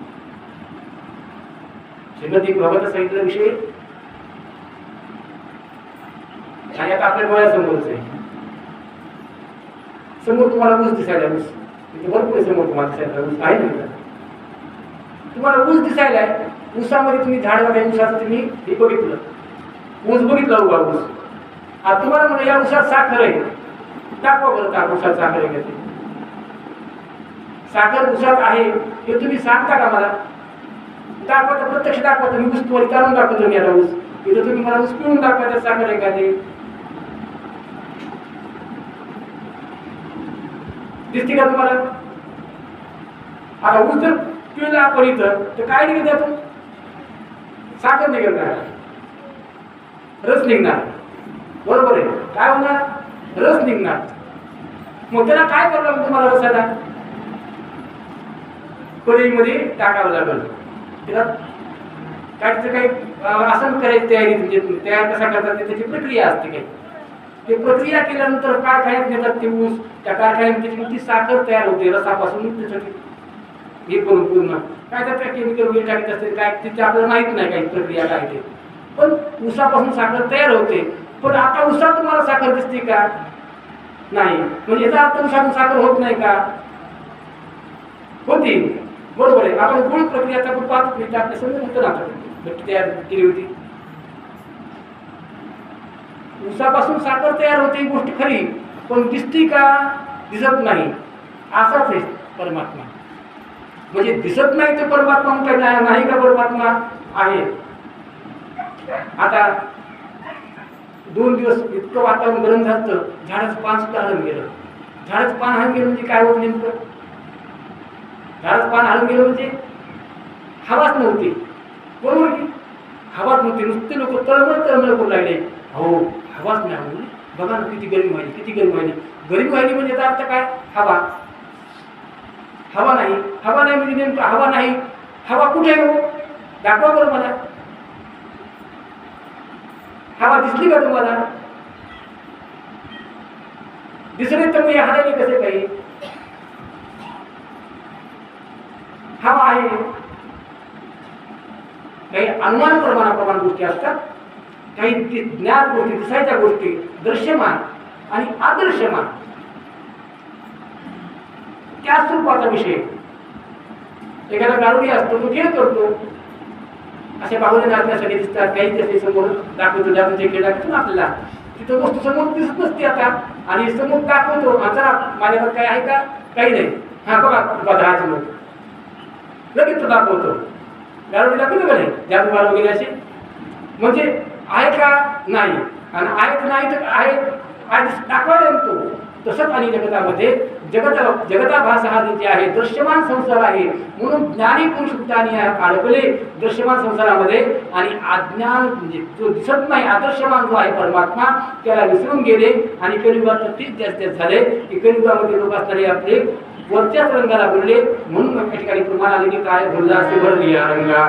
श्रीमती भागवत सांगितलं विषय आणि आता आपल्या डोळ्यासमोरच आहे. समोर तुम्हाला ऊस दिसायला, ऊस इथे भरपूर समोर तुम्हाला दिसायला ऊस आहे ना. तुम्हाला ऊस दिसायला आहे, ऊसामध्ये तुम्ही झाड बघाय, ऊसाचं तुम्ही हे बघितलं, ऊस बघितला उभा ऊस. आता तुम्हाला म्हणा या ऊसात साखर आहे, दाखवा बरं का ऊसात साखर आहे का? साखर ऊसात आहे हे तुम्ही सांगता का मला? दाखवा, तर प्रत्यक्ष दाखवा. तुम्ही ऊस तुम्हाला काढून दाखवतो मी आता ऊस इथं, तुम्ही मला ऊस पिळून दाखवा त्यात साखर आहे का ते दिसते का तुम्हाला? आता ऊस जर पिळला आपण इथं तर काय निघत त्यातून? साखर निघत नाही, रस निघणार. बरोबर आहे. काय होणार? रस निघणार. मग त्याला काय करावं लागेल तुम्हाला रसाला? कढईमध्ये टाकावं लागेल. त्याला काय त्याचं काही आसन करायची तयारी, म्हणजे तयार कसा करतात त्याची प्रक्रिया असते काही. ते प्रक्रिया केल्यानंतर कारखान्यात नेतात ते ऊस. त्या कारखान्यात त्याची ती साखर तयार होते रसापासून. त्याचं हे करून पूर्ण काय त्यात केमिकल वगैरे टाकत असते काय तिथे आपल्याला माहित नाही काही प्रक्रिया काय ते. पण ऊसापासून साखर तयार होते. पण आता ऊसात तुम्हाला साखर दिसते का? नाही. म्हणजे याचा अर्थ ऊसातून साखर होत नाही का? होती. बरोबर आहे. आपण गुळ प्रक्रिया आपण पाहतो नाही, आपल्या समोर होतं ना तयार केली होती. ऊसापासून साखर तयार होते ही गोष्ट खरी, पण दिसती का? दिसत नाही. असाच आहे परमात्मा. म्हणजे दिसत नाही तर परमात्मा काय नाही का? परमात्मा आहे. आता 2 दिवस इतकं वातावरण गरम झालं, झाडाचं पान सुद्धा हलून गेलं. झाडाचं पान हलून गेलं म्हणजे काय होत नेमकं? झाडाचं पान हलून गेलं म्हणजे हवाच नव्हती. बरोबर की? हवाच नव्हती. नुसते लोक तळमळ करू लागले. हो, हवाच नाही. बघा ना किती गरमी व्हायली, किती गरमी व्हायली. गरमी व्हायली म्हणजे याचा अर्थ काय? हवा. हवा नाही. हवा नाही म्हणजे नेमकं हवा नाही. हवा कुठे हो? दाखवा बरं मला. हवा दिसली का तुम्हाला? दिसले तर मी हाडाने कसे काही? हवा आहे. काही अनुमान प्रमाणाप्रमाणे गोष्टी असतात, काही ज्ञात गोष्टी, दिसायच्या गोष्टी, दृश्यमान आणि अदृश्यमान, त्या स्वरूपाचा विषय. एखादा गारुडी असतो, तो खेळ करतो, असे बाहुले नाचण्यासाठी दिसतात. काही त्याचे समोर दाखवतो, ज्यातून जे खेळ दाखवतो ना आपल्याला, तिथं वस्तू समोर दिसत नसते आता, आणि समोर दाखवतो. आता माझ्याकडे काय आहे का? काही नाही. हा बघा 10 लोक लगेच तो दाखवतो. गारुडी दाखवतो का नाही? जादूगार वगैरे असे. म्हणजे आहे का? नाही. आणि आहे नाही तर आहे दाखवायला तो. तसंच आणि जगतामध्ये जगताभास हा जे आहे दृश्यमान संसार आहे. म्हणून ज्ञानी पुरुष सुद्धानी अडकले दृश्यमान संसारामध्ये, आणि अज्ञान म्हणजे जो दिसत नाही अदृश्यमान जो आहे परमात्मा, त्याला विसरून गेले. आणि कलियुगात तीच जास्त झाले की कलियुगामध्ये लोक असणारे आपले वरच्याच रंगाला बोलले. म्हणून या ठिकाणी तुम्हाला आले की काय बोलला असे भरली या रंगा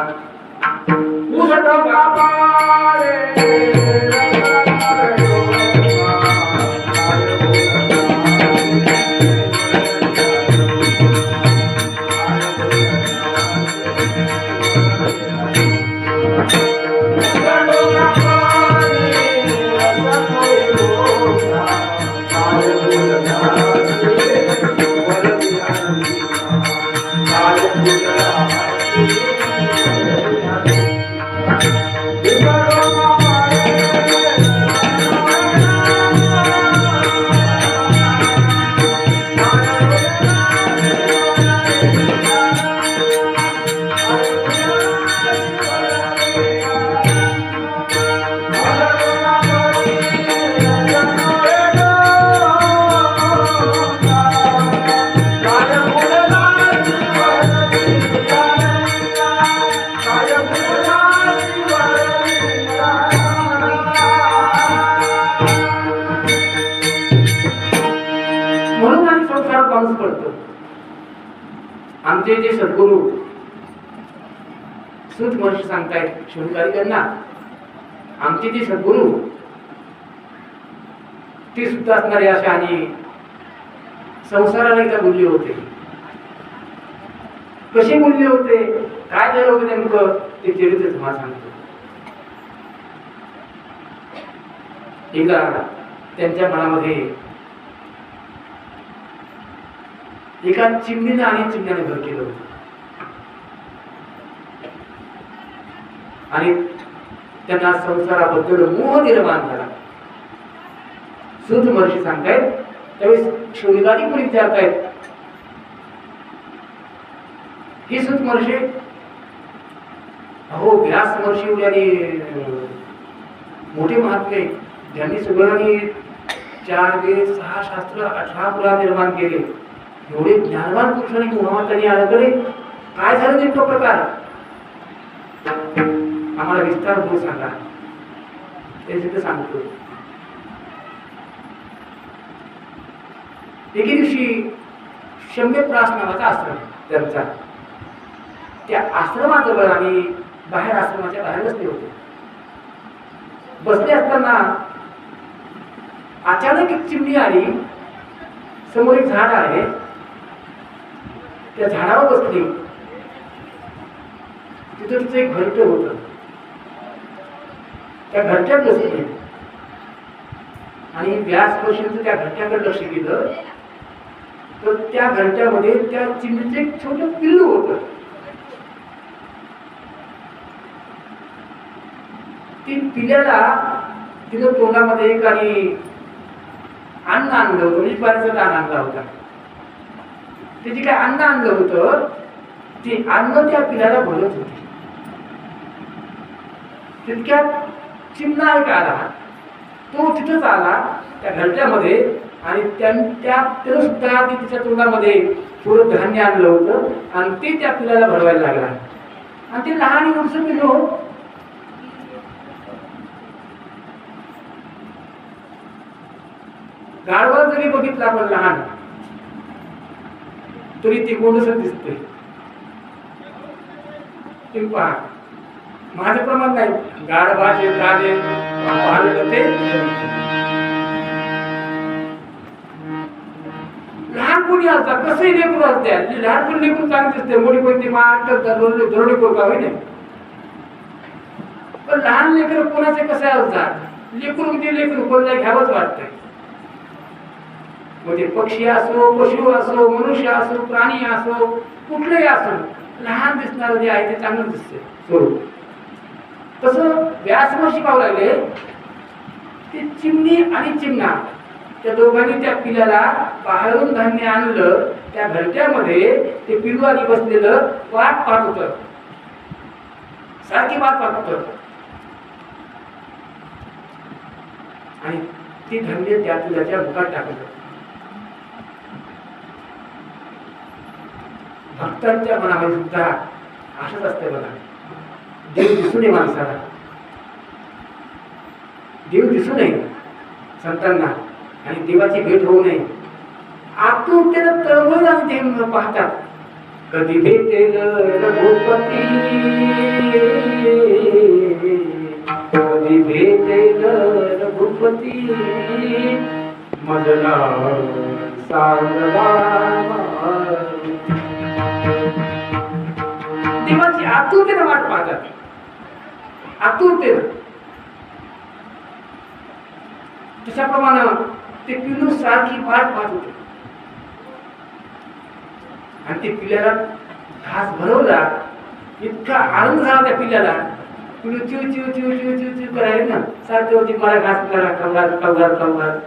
आमचे जे सद्गुरू सूत महर्षी सांगतायत शिवकारिकांना, आमचे जे सद्गुरू ते सुद्धा असणारे अशा आणि संसाराला एकदा बोलले होते. कसे बोलले होते, काय झालं होतं नेमकं ते चरित्र तुम्हाला सांगतो. एकदा त्यांच्या मनामध्ये एका चिमणीने आणि चिमण्याने घर केलं होतं, आणि त्यांना संसाराबद्दल मोह निर्माण झाला. सूत महर्षी सांगतायत त्यावेळेस शौनिकादी मुली विचारतायत, ही सूत महर्षी, अहो व्यास महर्षी यांनी मोठे महात्मे, ज्यांनी सगळ्यांनी 4 वेद 6 शास्त्र 18 पुराण निर्माण केले, एवढे ज्ञानवान पुरुषांनी मोहामध्ये अडकले, काय झालं नेमका प्रकार आम्हाला विस्तार होऊन सांगा. ते सांगतो. एके दिवशी शम्यप्रास नावाचा आश्रम त्यांचा, त्या आश्रमाजवळ आम्ही बाहेर आश्रमाच्या बाहेर बसले होते. बसले असताना अचानक एक चिमणी आली. समोर एक झाड आहे, त्या झाडावर बसली. तिथं तिचं एक घरटं होतं. त्या घरट्यात बसली आणि व्यासपशींचं त्या घरट्याकडे लक्ष गेलं तर त्या घरट्यामध्ये त्या चिमणीचं एक छोटं पिल्लू होतं. ती पिल्ल्याला तिनं तोंडामध्ये एक आणि अन्न आणलं होतं, म्हणजे पाण्याचं दाण आणला होता. ते जे काय अन्न आणलं होतं ते अन्न त्या पिल्ल्याला भरत होते. तितक्यात चिमणा एक आला. तो तिथंच आला त्या घरट्यामध्ये आणि त्यानं सुद्धा ते तिच्या तोंडामध्ये थोडं धान्य आणलं होतं आणि ते त्या पिल्ल्याला भरवायला लागला. आणि ते लहान एवढंसं पिल्लू गाढवा जरी बघितलं आपण लहान तरी ते गोंडसच दिसतंय. ते पहा, माझं प्रमाण नाही. गाढवाचे दाणे पाहिलं ते लहान कोणी असतात कसंही लेकरू असतात. लहानपणी लेकरू चांगली दिसते, मोठी कोणती दरोडे का होईने, पण लहान लेकर कोणाचे कसे असतात. लेकरू ते लेकरू कोणाला घ्यावंच वाटतंय. म्हणजे पक्षी असो, पशु असो, मनुष्य असो, प्राणी असो, कुठलेही असो, लहान दिसणारं जे आहे ते चांगलं दिसते स्वरूप. तसं व्यास शिकावं लागले. ते चिमणी आणि चिमणा त्या दोघांनी त्या पिल्ल्याला बाहेरून धान्य आणलं. त्या घरट्यामध्ये ते पिल्लू आधी बसलेलं वाट पाहत होतं, सारखी वाट पाहत होतं. आणि ते धान्य त्या पिल्ल्याच्या मुखात टाकलं. भक्तांच्या मनामध्ये सुद्धा असंच असते बघा. देव दिसू नये माणसाला, देव दिसू नये संतांना आणि देवाची भेट होऊ नये. आतुरतेनं तळमळ आणि ते पाहतात. कधी भेटेल रघुपती, कधी भेटेल रघुपती, मजला सांगवा. देवाची आतुरतेनं वाट पाहतात, आतुरतेनं. तशाप्रमाणे ते पिल्लू सारखी वाट पाहत होते. आणि ते पिल्ल्याला घास भरवला. इतका आनंद झाला त्या पिल्ल्याला. पिल्लू चिव चिव चिव चिव चिव चिव करायला ना सारखं होती, मला घास पिल्ला कवघार कवघार कवघार.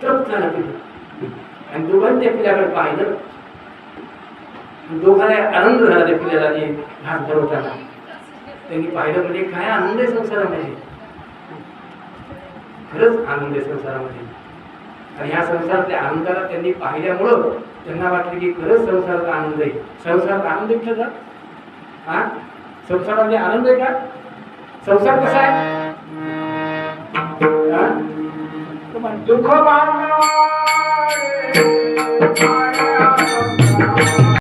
तृप्त झाला पिल्लू. आणि दोघांनी त्या पिल्ल्याकडे पाहिलं. दोघांना आनंद झाला त्या पिल्ल्याला घास भरवताना. त्यांनी पाहिलं म्हणजे काय आनंद आहे संसारामध्ये. खरंच आनंद आहे संसारामध्ये. आणि ह्या संसारातल्या आनंदाला त्यांनी पाहिल्यामुळं त्यांना वाटलं की खरंच संसाराचा आनंद आहे. संसारात आनंद आहे का? हा, संसारामध्ये आनंद आहे का? संसार कसा आहे? दुःख